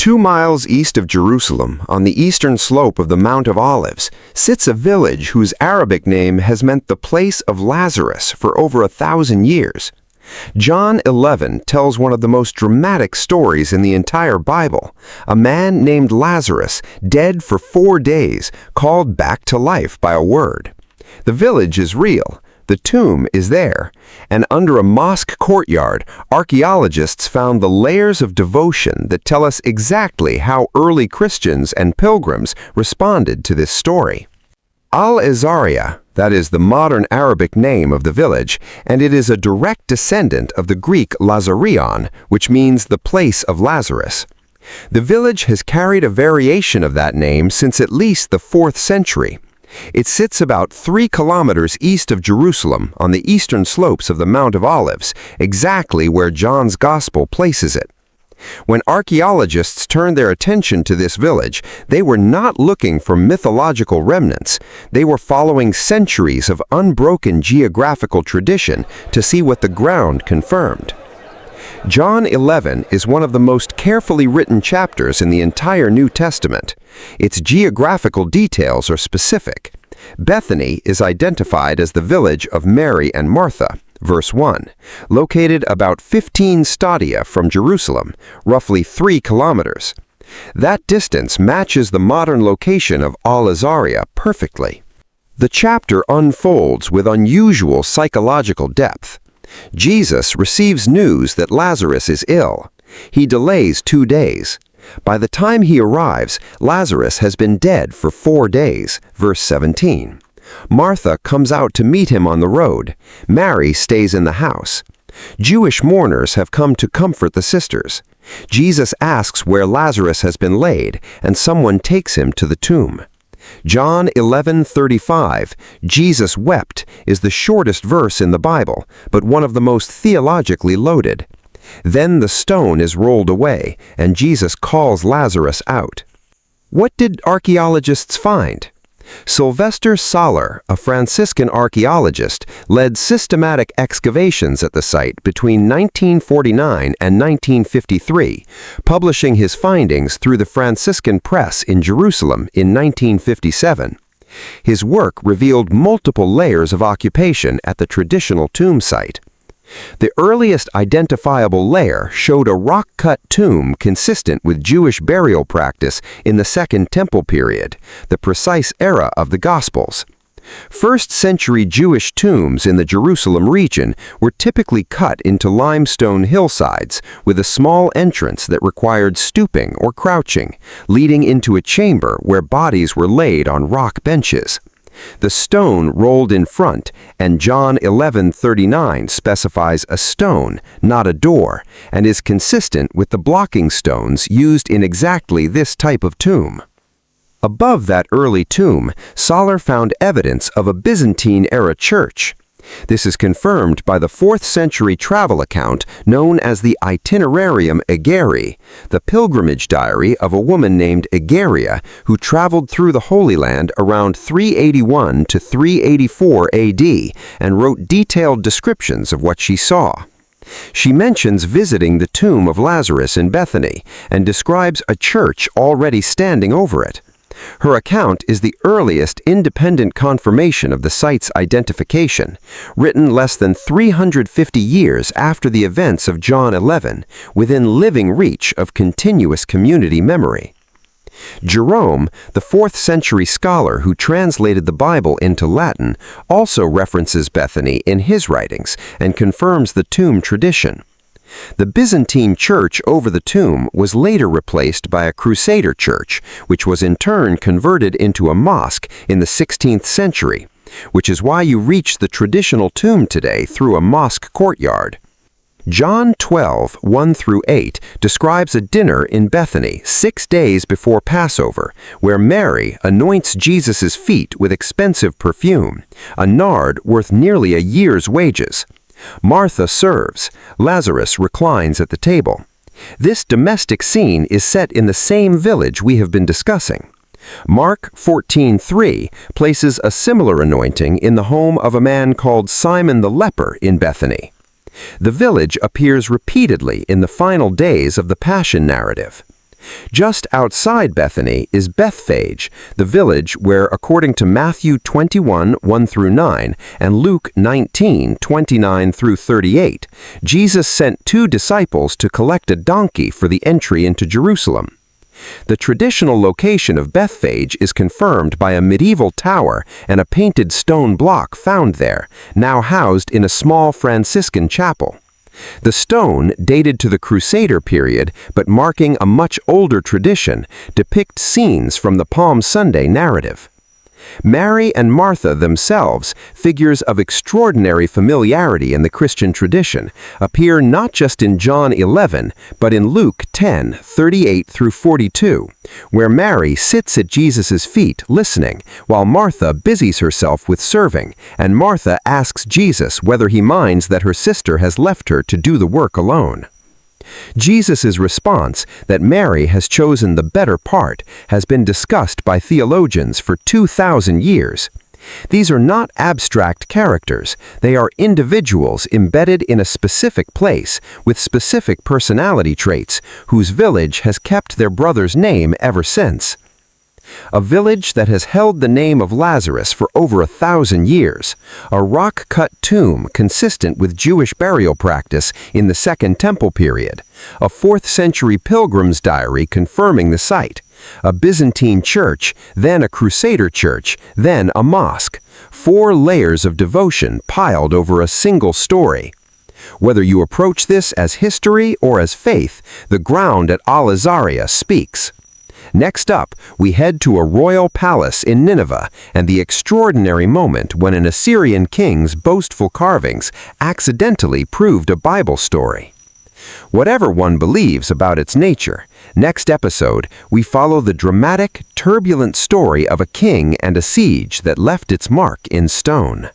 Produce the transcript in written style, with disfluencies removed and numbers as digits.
2 miles east of Jerusalem, on the eastern slope of the Mount of Olives, sits a village whose Arabic name has meant the place of Lazarus for over 1,000 years. John 11 tells one of the most dramatic stories in the entire Bible. A man named Lazarus, dead for 4 days, called back to life by a word. The village is real. The tomb is there, and under a mosque courtyard, archaeologists found the layers of devotion that tell us exactly how early Christians and pilgrims responded to this story. Al-Azariah, that is the modern Arabic name of the village, and it is a direct descendant of the Greek Lazarion, which means the place of Lazarus. The village has carried a variation of that name since at least the 4th century. It sits about 3 kilometers east of Jerusalem on the eastern slopes of the Mount of Olives, exactly where John's Gospel places it. When archaeologists turned their attention to this village, they were not looking for mythological remnants. They were following centuries of unbroken geographical tradition to see what the ground confirmed. John 11 is one of the most carefully written chapters in the entire New Testament. Its geographical details are specific. Bethany is identified as the village of Mary and Martha, verse 1, located about 15 stadia from Jerusalem, roughly 3 kilometers. That distance matches the modern location of Al-Azariah perfectly. The chapter unfolds with unusual psychological depth. Jesus receives news that Lazarus is ill. He delays 2 days. By the time he arrives, Lazarus has been dead for 4 days, verse 17. Martha comes out to meet him on the road. Mary stays in the house. Jewish mourners have come to comfort the sisters. Jesus asks where Lazarus has been laid, and someone takes him to the tomb. John 11:35, Jesus wept, is the shortest verse in the Bible, but one of the most theologically loaded. Then the stone is rolled away, and Jesus calls Lazarus out. What did archaeologists find? Sylvester Soller, a Franciscan archaeologist, led systematic excavations at the site between 1949 and 1953, publishing his findings through the Franciscan Press in Jerusalem in 1957. His work revealed multiple layers of occupation at the traditional tomb site. The earliest identifiable layer showed a rock-cut tomb consistent with Jewish burial practice in the Second Temple period, the precise era of the Gospels. First-century Jewish tombs in the Jerusalem region were typically cut into limestone hillsides with a small entrance that required stooping or crouching, leading into a chamber where bodies were laid on rock benches. The stone rolled in front, and John 11:39 specifies a stone, not a door, and is consistent with the blocking stones used in exactly this type of tomb. Above that early tomb, Soller found evidence of a Byzantine-era church. This is confirmed by the 4th century travel account known as the Itinerarium Egeri, the pilgrimage diary of a woman named Egeria who traveled through the Holy Land around 381 to 384 AD and wrote detailed descriptions of what she saw. She mentions visiting the tomb of Lazarus in Bethany and describes a church already standing over it. Her account is the earliest independent confirmation of the site's identification, written less than 350 years after the events of John 11, within living reach of continuous community memory. Jerome, the 4th century scholar who translated the Bible into Latin, also references Bethany in his writings and confirms the tomb tradition. The Byzantine church over the tomb was later replaced by a Crusader church, which was in turn converted into a mosque in the 16th century, which is why you reach the traditional tomb today through a mosque courtyard. John 12:1-8 describes a dinner in Bethany 6 days before Passover, where Mary anoints Jesus' feet with expensive perfume, a nard worth nearly a year's wages. Martha serves. Lazarus reclines at the table. This domestic scene is set in the same village we have been discussing. Mark 14:3 places a similar anointing in the home of a man called Simon the leper in Bethany. The village appears repeatedly in the final days of the Passion narrative. Just outside Bethany is Bethphage, the village where, according to Matthew 21, 1-9, and Luke 19, 29-38, Jesus sent 2 disciples to collect a donkey for the entry into Jerusalem. The traditional location of Bethphage is confirmed by a medieval tower and a painted stone block found there, now housed in a small Franciscan chapel. The stone, dated to the Crusader period but marking a much older tradition, depicts scenes from the Palm Sunday narrative. Mary and Martha themselves, figures of extraordinary familiarity in the Christian tradition, appear not just in John 11, but in Luke 10, 38-42, where Mary sits at Jesus' feet listening, while Martha busies herself with serving, and Martha asks Jesus whether he minds that her sister has left her to do the work alone. Jesus' response that Mary has chosen the better part has been discussed by theologians for 2,000 years. These are not abstract characters, they are individuals embedded in a specific place with specific personality traits whose village has kept their brother's name ever since. A village that has held the name of Lazarus for over 1,000 years, a rock-cut tomb consistent with Jewish burial practice in the Second Temple period, a 4th-century pilgrim's diary confirming the site, a Byzantine church, then a Crusader church, then a mosque, 4 layers of devotion piled over a single story. Whether you approach this as history or as faith, the ground at Al-Azariah speaks. Next up, we head to a royal palace in Nineveh and the extraordinary moment when an Assyrian king's boastful carvings accidentally proved a Bible story. Whatever one believes about its nature, next episode we follow the dramatic, turbulent story of a king and a siege that left its mark in stone.